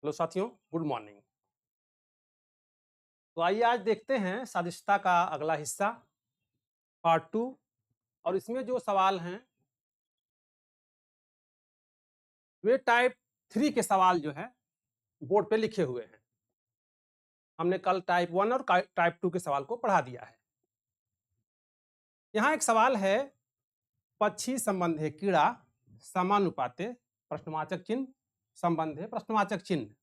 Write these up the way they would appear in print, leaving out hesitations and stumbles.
Hello साथियों, good morning. तो आइए आज देखते हैं सादृश्यता का अगला हिस्सा पार्ट 2 और इसमें जो सवाल हैं वे टाइप 3 के सवाल जो है बोर्ड पे लिखे हुए हैं। हमने कल टाइप 1 और टाइप 2 के सवाल को पढ़ा दिया है। यहाँ एक सवाल है, पक्षी संबंधे कीड़ा समानुपाते प्रश्नवाचक चिन्ह संबंधे प्रश्नवाचक चिन्ह।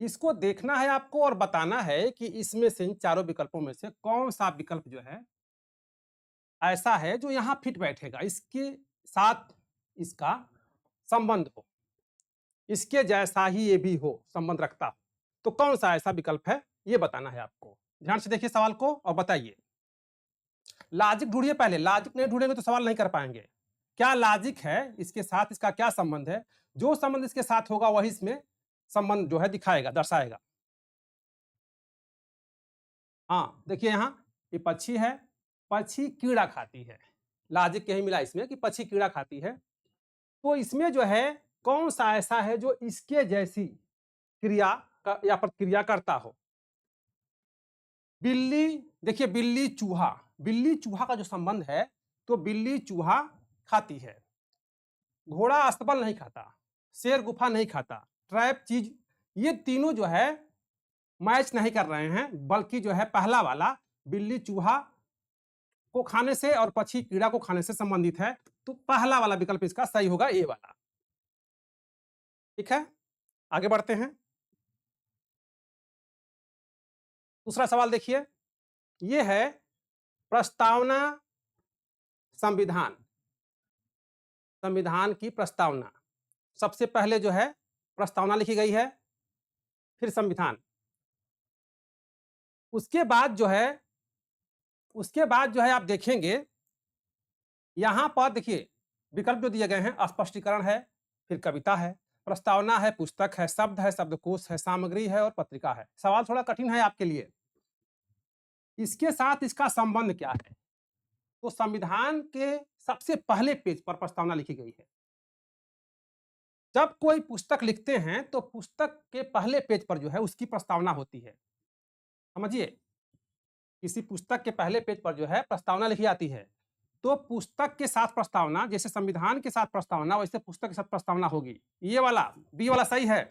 इसको देखना है आपको और बताना है कि इसमें से इन चारों विकल्पों में से कौन सा विकल्प जो है ऐसा है जो यहां फिट बैठेगा, इसके साथ इसका संबंध हो, इसके जैसा ही ये भी हो, संबंध रखता हो। तो कौन सा ऐसा विकल्प है ये बताना है आपको। ध्यान से देखिए सवाल को और बताइए। लॉजिक ढूंढिए, पहले लॉजिक नहीं ढूंढेंगे तो सवाल नहीं कर पाएंगे। क्या लॉजिक है, इसके साथ इसका क्या संबंध है, जो संबंध इसके साथ होगा वही इसमें संबंध जो है दिखाएगा, दर्शाएगा। हाँ देखिए यहाँ ये पक्षी है, पक्षी कीड़ा खाती है। लॉजिक यही मिला इसमें कि पक्षी कीड़ा खाती है। तो इसमें जो है कौन सा ऐसा है जो इसके जैसी क्रिया या प्रतिक्रिया करता हो। बिल्ली, देखिए बिल्ली चूहा का जो संबंध है, तो बिल्ली चूहा खाती है। घोड़ा अस्तबल नहीं खाता, शेर गुफा नहीं खाता, ट्रैप चीज, ये तीनों जो है मैच नहीं कर रहे हैं, बल्कि जो है पहला वाला बिल्ली चूहा को खाने से और पक्षी कीड़ा को खाने से संबंधित है। तो पहला वाला विकल्प इसका सही होगा, ए वाला। ठीक है, आगे बढ़ते हैं। दूसरा सवाल देखिए, ये है प्रस्तावना संविधान, संविधान की प्रस्तावना। सबसे पहले जो है प्रस्तावना लिखी गई है, फिर संविधान। उसके बाद जो है आप देखेंगे यहां पर देखिए विकल्प जो दिए गए हैं, स्पष्टीकरण है, फिर कविता है, प्रस्तावना है, पुस्तक है, शब्दकोश है, सामग्री है और पत्रिका है। सवाल थोड़ा कठिन है आपके लिए, इसके साथ इसका संबंध क्या है। तो संविधान के सबसे पहले पेज पर प्रस्तावना लिखी गई है। जब कोई पुस्तक लिखते हैं तो पुस्तक के पहले पेज पर जो है उसकी प्रस्तावना होती है। समझिए, किसी पुस्तक के पहले पेज पर जो है प्रस्तावना लिखी जाती है। तो पुस्तक के साथ प्रस्तावना, जैसे संविधान के साथ प्रस्तावना, वैसे पुस्तक के साथ प्रस्तावना होगी। ये वाला बी वाला सही है।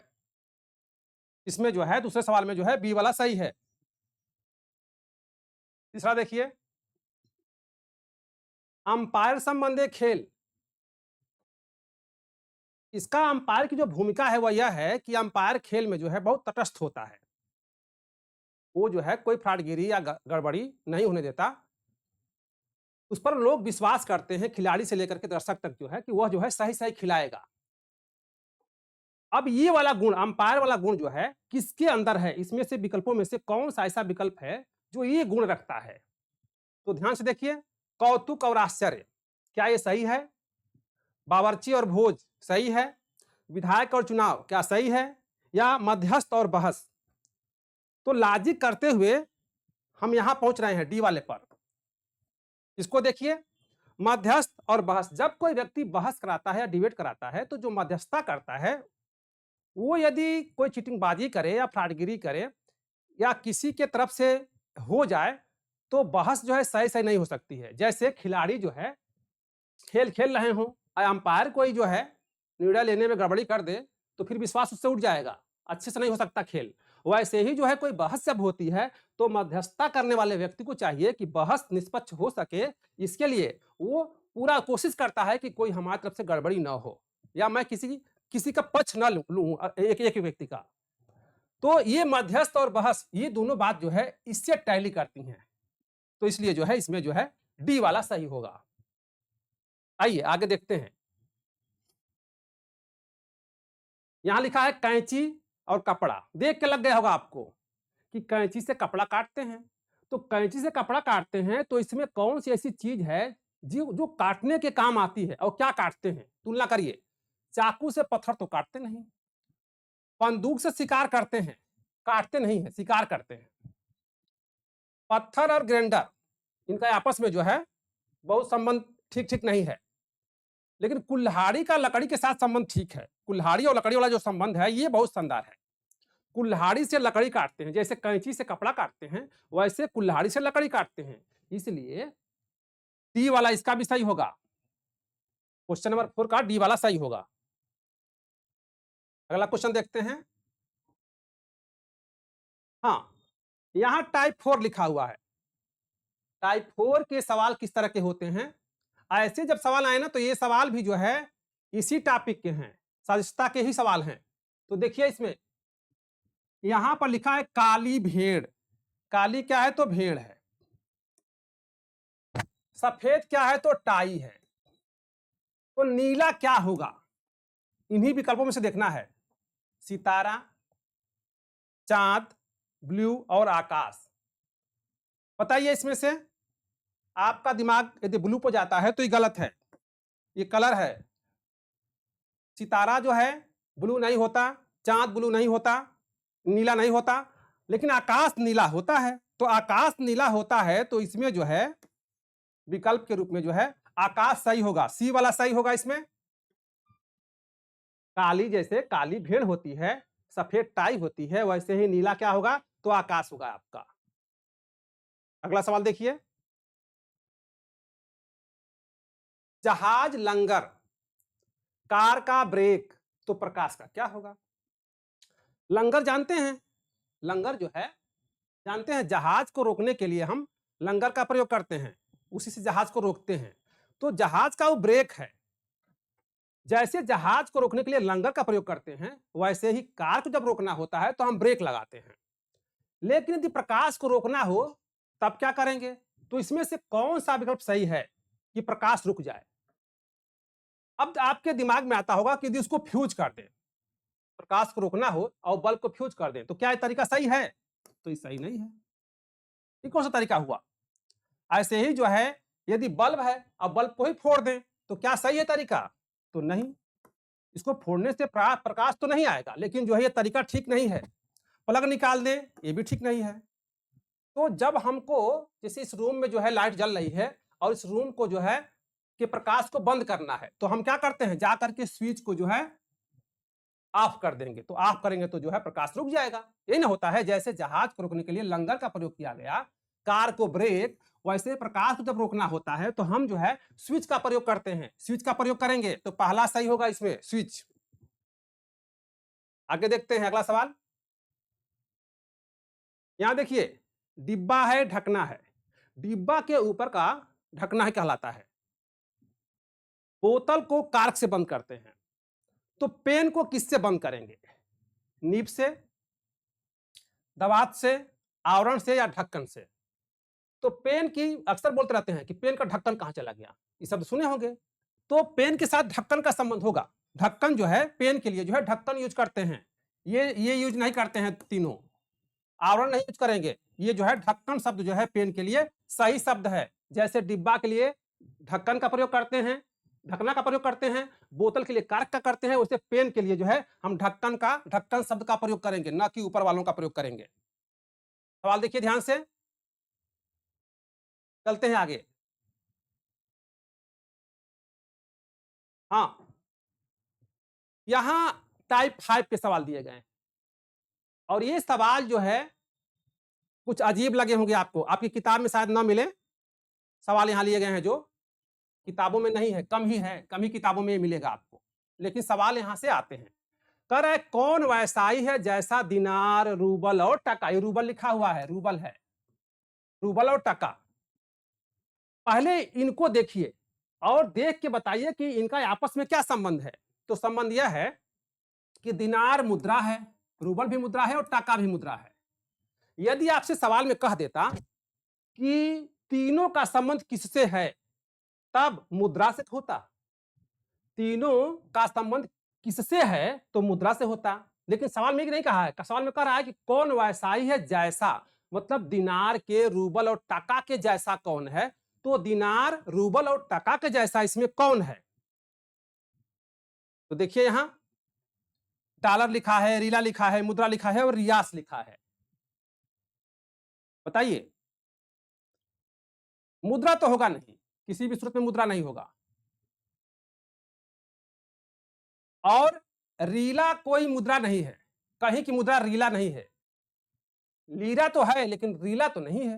इसमें जो है दूसरे सवाल में जो है बी वाला सही है। तीसरा देखिए, अंपायर संबंधी खेल। इसका अंपायर की जो भूमिका है वह यह है कि अंपायर खेल में जो है बहुत तटस्थ होता है। वो जो है कोई फ्रॉडगिरी या गड़बड़ी नहीं होने देता। उस पर लोग विश्वास करते हैं, खिलाड़ी से लेकर के दर्शक तक जो है कि वह जो है सही सही खिलाएगा। अब ये वाला गुण, अंपायर वाला गुण जो है किसके अंदर है, इसमें से विकल्पों में से कौन सा ऐसा विकल्प है जो ये गुण रखता है। तो ध्यान से देखिए, कौतुक और आश्चर्य, क्या ये सही है। बावर्ची और भोज सही है। विधायक और चुनाव क्या सही है, या मध्यस्थ और बहस। तो लॉजिक करते हुए हम यहां पहुंच रहे हैं डी वाले पर। इसको देखिए, मध्यस्थ और बहस। जब कोई व्यक्ति बहस कराता है या डिबेट कराता है तो जो मध्यस्थता करता है वो यदि कोई चीटिंगबाजी करे या फ्रॉडगिरी करे या किसी के तरफ से हो जाए तो बहस जो है सही सही नहीं हो सकती है। जैसे खिलाड़ी जो है खेल खेल रहे हों, अंपायर कोई जो है निर्णय लेने में गड़बड़ी कर दे तो फिर विश्वास उससे उठ जाएगा, अच्छे से नहीं हो सकता खेल। वैसे ही जो है कोई बहस जब होती है तो मध्यस्थता करने वाले व्यक्ति को चाहिए कि बहस निष्पक्ष हो सके, इसके लिए वो पूरा कोशिश करता है कि कोई हमारी तरफ से गड़बड़ी ना हो या मैं किसी का पक्ष ना लूं एक एक व्यक्ति का। तो ये मध्यस्थ और बहस ये दोनों बात जो है इससे टैली करती हैं। तो इसलिए जो है इसमें जो है डी वाला सही होगा। आइए आगे देखते हैं। यहां लिखा है कैंची और कपड़ा। देख के लग गया होगा आपको कि कैंची से कपड़ा काटते हैं। तो कैंची से कपड़ा काटते हैं तो इसमें कौन सी ऐसी चीज है जो जो काटने के काम आती है और क्या काटते हैं, तुलना करिए। चाकू से पत्थर तो काटते नहीं, बंदूक से शिकार करते हैं, काटते नहीं है, शिकार करते हैं। पत्थर और ग्राइंडर, इनका आपस में जो है बहुत संबंध ठीक ठीक नहीं है। लेकिन कुल्हाड़ी का लकड़ी के साथ संबंध ठीक है। कुल्हाड़ी और लकड़ी वाला जो संबंध है ये बहुत शानदार है। कुल्हाड़ी से लकड़ी काटते हैं, जैसे कैंची से कपड़ा काटते हैं, वैसे कुल्हाड़ी से लकड़ी काटते हैं। इसलिए डी वाला इसका भी सही होगा। क्वेश्चन नंबर 4 का डी वाला सही होगा। अगला क्वेश्चन देखते हैं। हाँ, यहां टाइप 4 लिखा हुआ है। टाइप 4 के सवाल किस तरह के होते हैं? ऐसे जब सवाल आए ना तो ये सवाल भी जो है इसी टॉपिक के हैं, सदस्यता के ही सवाल हैं। तो देखिए इसमें यहां पर लिखा है काली भेड़। काली क्या है? तो भेड़ है। सफेद क्या है? तो टाई है। तो नीला क्या होगा? इन्हीं विकल्पों में से देखना है। सितारा, चांद, ब्लू और आकाश। बताइए इसमें से आपका दिमाग यदि ब्लू पे जाता है तो ये गलत है। ये कलर है। सितारा जो है ब्लू नहीं होता, चांद ब्लू नहीं होता, नीला नहीं होता, लेकिन आकाश नीला होता है। तो आकाश नीला होता है तो इसमें जो है विकल्प के रूप में जो है आकाश सही होगा। सी वाला सही होगा इसमें। काली जैसे काली भेड़ होती है, सफेद टाई होती है, वैसे ही नीला क्या होगा? तो आकाश होगा आपका। अगला सवाल देखिए। जहाज लंगर, कार का ब्रेक, तो प्रकाश का क्या होगा? लंगर जानते हैं? लंगर जो है जानते हैं, जहाज को रोकने के लिए हम लंगर का प्रयोग करते हैं, उसी से जहाज को रोकते हैं। तो जहाज का वो ब्रेक है। जैसे जहाज को रोकने के लिए लंगर का प्रयोग करते हैं, वैसे ही कार को जब रोकना होता है तो हम ब्रेक लगाते हैं। लेकिन यदि प्रकाश को रोकना हो तब क्या करेंगे? तो इसमें से कौन सा विकल्प सही है कि प्रकाश रुक जाए? अब आपके दिमाग में आता होगा कि यदि उसको फ्यूज कर दें, प्रकाश को रोकना हो और बल्ब को फ्यूज कर दें, तो क्या ये तरीका सही है? तो ये सही नहीं है। ये कौन सा तरीका हुआ? ऐसे ही जो है यदि बल्ब है और बल्ब को ही फोड़ दें तो क्या सही है तरीका? तो नहीं। इसको फोड़ने से प्रकाश तो नहीं आएगा, लेकिन जो है ये तरीका ठीक नहीं है। प्लग निकाल दें, ये भी ठीक नहीं है। तो जब हमको जैसे इस रूम में जो है लाइट जल रही है और इस रूम को जो है कि प्रकाश को बंद करना है, तो हम क्या करते हैं? जा करके स्विच को जो है ऑफ कर देंगे। तो ऑफ करेंगे तो जो है प्रकाश रुक जाएगा। यही ना होता है। जैसे जहाज को रोकने के लिए लंगर का प्रयोग किया गया, कार को ब्रेक, वैसे प्रकाश को जब रोकना होता है तो हम जो है स्विच का प्रयोग करते हैं। स्विच का प्रयोग करेंगे तो पहला सही होगा इसमें, स्विच। आगे देखते हैं अगला सवाल। यहां देखिए, डिब्बा है, ढकना है। डिब्बा के ऊपर का ढकना है कहलाता है। बोतल को कार्क से बंद करते हैं। तो पेन को किससे बंद करेंगे? नीब से, दवात से, आवरण से या ढक्कन से? तो पेन की अक्सर बोलते रहते हैं कि पेन का ढक्कन कहां चला गया, ये शब्द सुने होंगे। तो पेन के साथ ढक्कन का संबंध होगा। ढक्कन जो है पेन के लिए जो है ढक्कन यूज करते हैं। ये यूज नहीं करते हैं तीनों। आवरण नहीं यूज करेंगे। ये जो है ढक्कन शब्द जो है पेन के लिए सही शब्द है। जैसे डिब्बा के लिए ढक्कन का प्रयोग करते हैं, ढकना का प्रयोग करते हैं, बोतल के लिए कार्क का करते हैं, वैसे पेन के लिए जो है हम ढक्कन शब्द का प्रयोग करेंगे, ना कि ऊपर वालों का प्रयोग करेंगे। सवाल देखिए ध्यान से, चलते हैं आगे। हाँ, यहां टाइप 5 के सवाल दिए गए हैं और ये सवाल जो है कुछ अजीब लगे होंगे आपको, आपकी किताब में शायद ना मिले। सवाल यहां लिए गए हैं जो किताबों में नहीं है, कम ही किताबों में ये मिलेगा आपको, लेकिन सवाल यहां से आते हैं। कह रहा है कौन वैसाई है जैसा दिनार, रूबल और टका। ये रूबल लिखा हुआ है, रूबल है, रूबल और टका। पहले इनको देखिए और देख के बताइए कि इनका आपस में क्या संबंध है। तो संबंध यह है कि दिनार मुद्रा है, रूबल भी मुद्रा है और टका भी मुद्रा है। यदि आपसे सवाल में कह देता कि तीनों का संबंध किससे है, तब मुद्रा से होता। तीनों का संबंध किससे है तो मुद्रा से होता। लेकिन सवाल में नहीं कहा है, सवाल में कह रहा है कि कौन वैसाई है जैसा, मतलब दिनार के, रूबल और टका के जैसा कौन है। तो दिनार, रूबल और टका के जैसा इसमें कौन है? तो देखिए यहां डॉलर लिखा है, रीला लिखा है, मुद्रा लिखा है और रियास लिखा है। बताइए, मुद्रा तो होगा नहीं, किसी भी सूरत में मुद्रा नहीं होगा। और रीला कोई मुद्रा नहीं है, कहीं की मुद्रा रीला नहीं है। लीरा तो है लेकिन रीला तो नहीं है,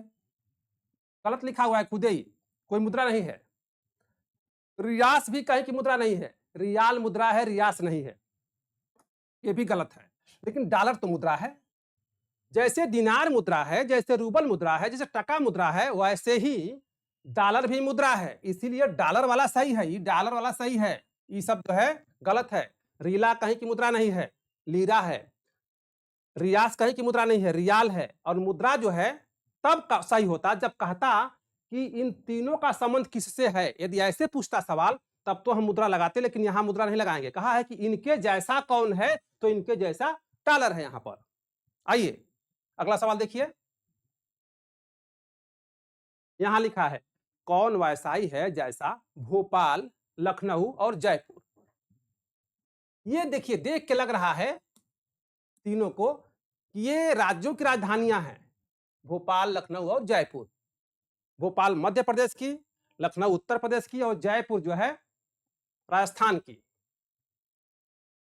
गलत लिखा हुआ है खुदे ही, कोई मुद्रा नहीं है। रियास भी कहीं की मुद्रा नहीं है, रियाल मुद्रा है, रियास नहीं है, ये भी गलत है। लेकिन डॉलर तो मुद्रा है। जैसे दिनार मुद्रा है, जैसे रूबल मुद्रा है, जैसे टका मुद्रा है, वैसे ही डॉलर भी मुद्रा है। इसीलिए डॉलर वाला सही है, ये डॉलर वाला सही है, ये सब जो है गलत है। रीला कहीं की मुद्रा नहीं है, लीरा है। रियास कहीं की मुद्रा नहीं है, रियाल है। और मुद्रा जो है तब सही होता जब कहता कि इन तीनों का संबंध किससे है। यदि ऐसे पूछता सवाल तब तो हम मुद्रा लगाते, लेकिन यहां मुद्रा नहीं लगाएंगे। कहा है कि इनके जैसा कौन है, तो इनके जैसा डॉलर है यहां पर। आइए अगला सवाल देखिए, यहां लिखा है कौन वैसाई है जैसा भोपाल, लखनऊ और जयपुर। ये देखिए, देख के लग रहा है तीनों को कि ये राज्यों की राजधानियां हैं, भोपाल, लखनऊ और जयपुर। भोपाल मध्य प्रदेश की, लखनऊ उत्तर प्रदेश की और जयपुर जो है राजस्थान की।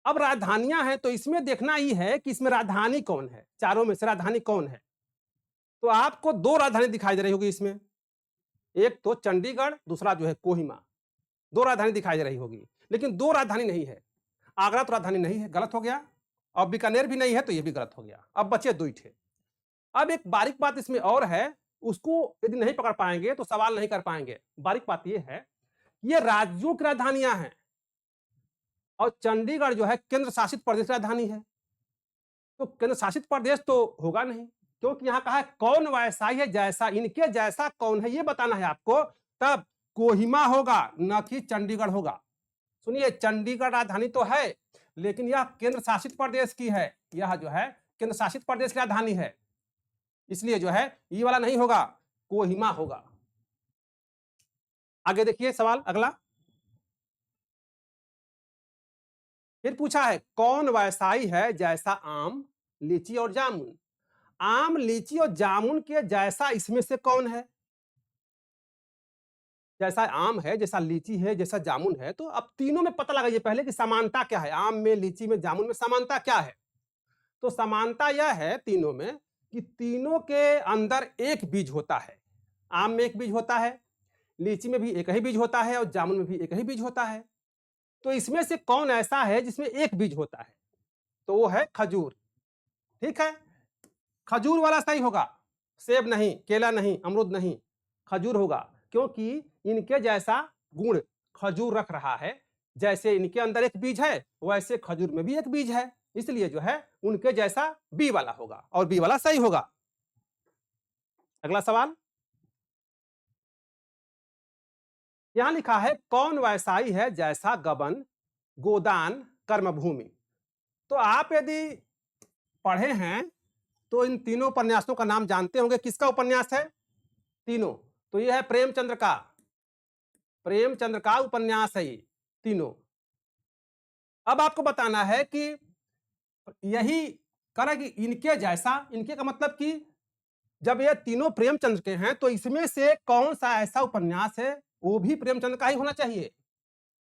अब राजधानियां हैं तो इसमें देखना ही है कि इसमें राजधानी कौन है, चारों में से राजधानी कौन है। तो आपको दो राजधानी दिखाई दे रही होगी इसमें, एक तो चंडीगढ़, दूसरा जो है कोहिमा। दो राजधानी दिखाई दे रही होगी, लेकिन दो राजधानी नहीं है। आगरा तो राजधानी नहीं है, गलत हो गया। और बीकानेर भी नहीं है, तो यह भी गलत हो गया। अब बचे दो ही थे। अब एक बारीक बात इसमें और है, उसको यदि नहीं पकड़ पाएंगे तो सवाल नहीं कर पाएंगे। बारीक बात यह है, ये राज्यों की राजधानियां हैं और चंडीगढ़ जो है केंद्र शासित प्रदेश की राजधानी है। तो केंद्र शासित प्रदेश तो होगा नहीं, क्योंकि यहां कहा है कौन वैसा ही है जैसा, इनके जैसा कौन है ये बताना है आपको। तब कोहिमा होगा, न कि चंडीगढ़ होगा। सुनिए, चंडीगढ़ राजधानी तो है, लेकिन यह केंद्र शासित प्रदेश की है। यह जो है केंद्र शासित प्रदेश की राजधानी है, इसलिए जो है ये वाला नहीं होगा, कोहिमा होगा। आगे देखिए सवाल अगला, फिर पूछा है कौन वैसाई है जैसा आम, लीची और जामुन। आम, लीची और जामुन के जैसा इसमें से कौन है। जैसा आम है, जैसा लीची है, जैसा जामुन है। तो अब तीनों में पता लगाइए पहले कि समानता क्या है, आम में, लीची में, जामुन में समानता क्या है। तो समानता यह है तीनों में कि तीनों के अंदर एक बीज होता है। आम में एक बीज होता है, लीची में भी एक ही बीज होता है और जामुन में भी एक ही बीज होता है। तो इसमें से कौन ऐसा है जिसमें एक बीज होता है, तो वो है खजूर। ठीक है, खजूर वाला सही होगा, सेब नहीं, केला नहीं, अमरूद नहीं, खजूर होगा। क्योंकि इनके जैसा गुण खजूर रख रहा है। जैसे इनके अंदर एक बीज है, वैसे खजूर में भी एक बीज है, इसलिए जो है उनके जैसा बी वाला होगा और बी वाला सही होगा। अगला सवाल, यहां लिखा है कौन वैसाई है जैसा गबन, गोदान, कर्मभूमि। तो आप यदि पढ़े हैं तो इन तीनों उपन्यासों का नाम जानते होंगे। किसका उपन्यास है? तीनों। तो यह है प्रेमचंद्र का, प्रेमचंद्र का उपन्यास है ये तीनों। अब आपको बताना है कि यही करा कि इनके जैसा, इनके का मतलब कि जब ये तीनों प्रेमचंद्र के हैं तो इसमें से कौन सा ऐसा उपन्यास है वो भी प्रेमचंद्र का ही होना चाहिए।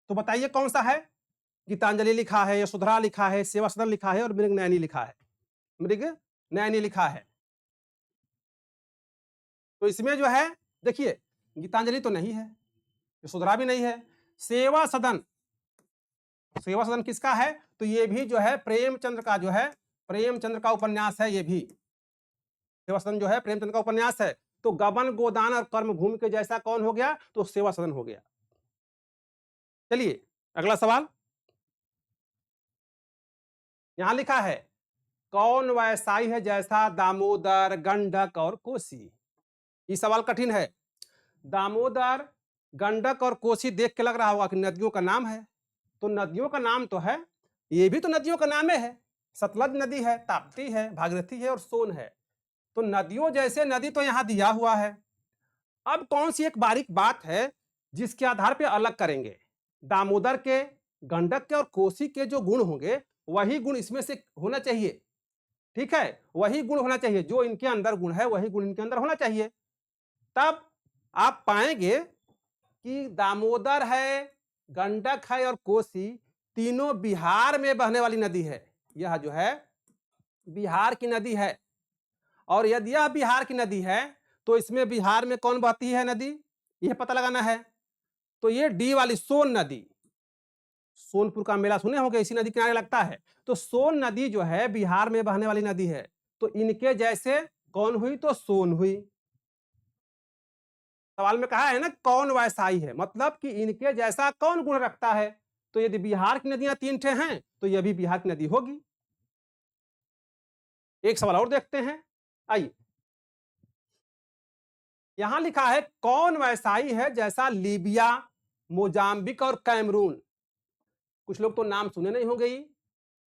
तो बताइए कौन सा है। गीतांजलि लिखा है, यशोधरा लिखा है, सेवा सदन लिखा है और मृग नयनी लिखा है। मृग नयनी लिखा है। तो इसमें जो है देखिए, गीतांजलि तो नहीं है, यशोधरा भी नहीं है, सेवा सदन, सेवा सदन किसका है? तो ये भी जो है प्रेमचंद्र का, जो है प्रेमचंद्र का उपन्यास है। ये भी सेवा सदन जो है प्रेमचंद्र का उपन्यास है। तो गबन, गोदान और कर्मभूमि के जैसा कौन हो गया? तो सेवा सदन हो गया। चलिए अगला सवाल, यहां लिखा है कौन वैसाई है जैसा दामोदर, गंडक और कोसी। ये सवाल कठिन है। दामोदर, गंडक और कोसी देख के लग रहा होगा कि नदियों का नाम है। तो नदियों का नाम तो है, ये भी तो नदियों का नाम है। सतलज नदी है, ताप्ती है, भागीरथी है और सोन है। तो नदियों जैसे नदी तो यहां दिया हुआ है। अब कौन सी एक बारीक बात है जिसके आधार पे अलग करेंगे। दामोदर के, गंडक के और कोसी के जो गुण होंगे वही गुण इसमें से होना चाहिए। ठीक है, वही गुण होना चाहिए, जो इनके अंदर गुण है वही गुण इनके अंदर होना चाहिए। तब आप पाएंगे कि दामोदर है, गंडक है और कोसी, तीनों बिहार में बहने वाली नदी है। यह जो है बिहार की नदी है। और यदि यह बिहार की नदी है तो इसमें बिहार में कौन बहती है नदी, यह पता लगाना है। तो ये डी वाली सोन नदी, सोनपुर का मेला सुने होंगे, इसी नदी किनारे लगता है। तो सोन नदी जो है बिहार में बहने वाली नदी है। तो इनके जैसे कौन हुई, तो सोन हुई। सवाल में कहा है ना कौन वैसाई है, मतलब कि इनके जैसा कौन गुण रखता है। तो यदि बिहार की नदियां 3 ठे हैं तो यह भी बिहार की नदी होगी। एक सवाल और देखते हैं, आइए। यहां लिखा है कौन वैसाई है जैसा लीबिया, मोजाम्बिक और कैमरून। कुछ लोग तो नाम सुने नहीं होंगे,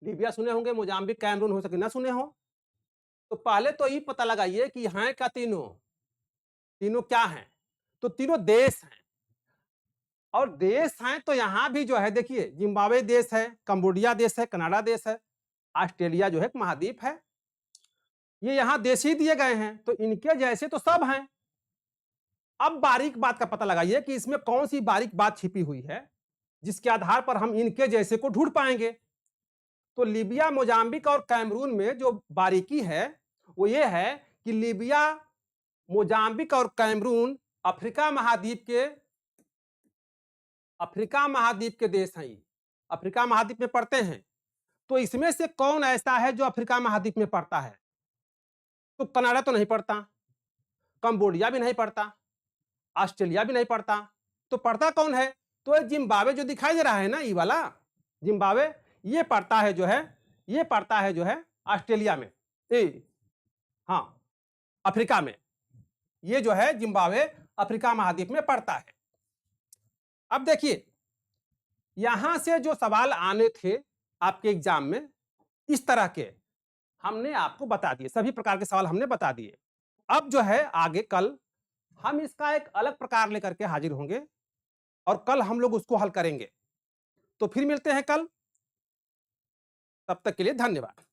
लीबिया सुने होंगे, मोजाम्बिक कैमरून हो सके ना सुने हो। तो पहले तो ये पता लगाइए कि हैं क्या तीनों, तीनों क्या हैं। तो तीनों देश हैं। और देश हैं तो यहां भी जो है देखिए, जिम्बाब्वे देश है, कंबोडिया देश है, कनाडा देश है, ऑस्ट्रेलिया जो है एक महाद्वीप है। ये यहां देश ही दिए गए हैं, तो इनके जैसे तो सब हैं। अब बारीक बात का पता लगाइए कि इसमें कौन सी बारीक बात छिपी हुई है जिसके आधार पर हम इनके जैसे को ढूंढ पाएंगे। तो लीबिया, मोजाम्बिक और कैमरून में जो बारीकी है वो ये है कि लीबिया, मोजाम्बिक और कैमरून अफ्रीका महाद्वीप के देश हैं। अफ्रीका महाद्वीप में पड़ते हैं। तो इसमें से कौन ऐसा है जो अफ्रीका महाद्वीप में पड़ता है? तो कनाडा तो नहीं पड़ता, कंबोडिया भी नहीं पड़ता, ऑस्ट्रेलिया भी नहीं पड़ता। तो पड़ता कौन है? तो जिम्बाब्वे जो दिखाई दे रहा है ना, ये वाला जिम्बाब्वे, ये पड़ता है जो है ऑस्ट्रेलिया में, हाँ अफ्रीका में। ये जो है जिम्बाब्वे अफ्रीका महाद्वीप में पड़ता है। अब देखिए, यहां से जो सवाल आने थे आपके एग्जाम में इस तरह के, हमने आपको बता दिए, सभी प्रकार के सवाल हमने बता दिए। अब जो है आगे कल हम इसका एक अलग प्रकार लेकर के हाजिर होंगे और कल हम लोग उसको हल करेंगे। तो फिर मिलते हैं कल, तब तक के लिए धन्यवाद।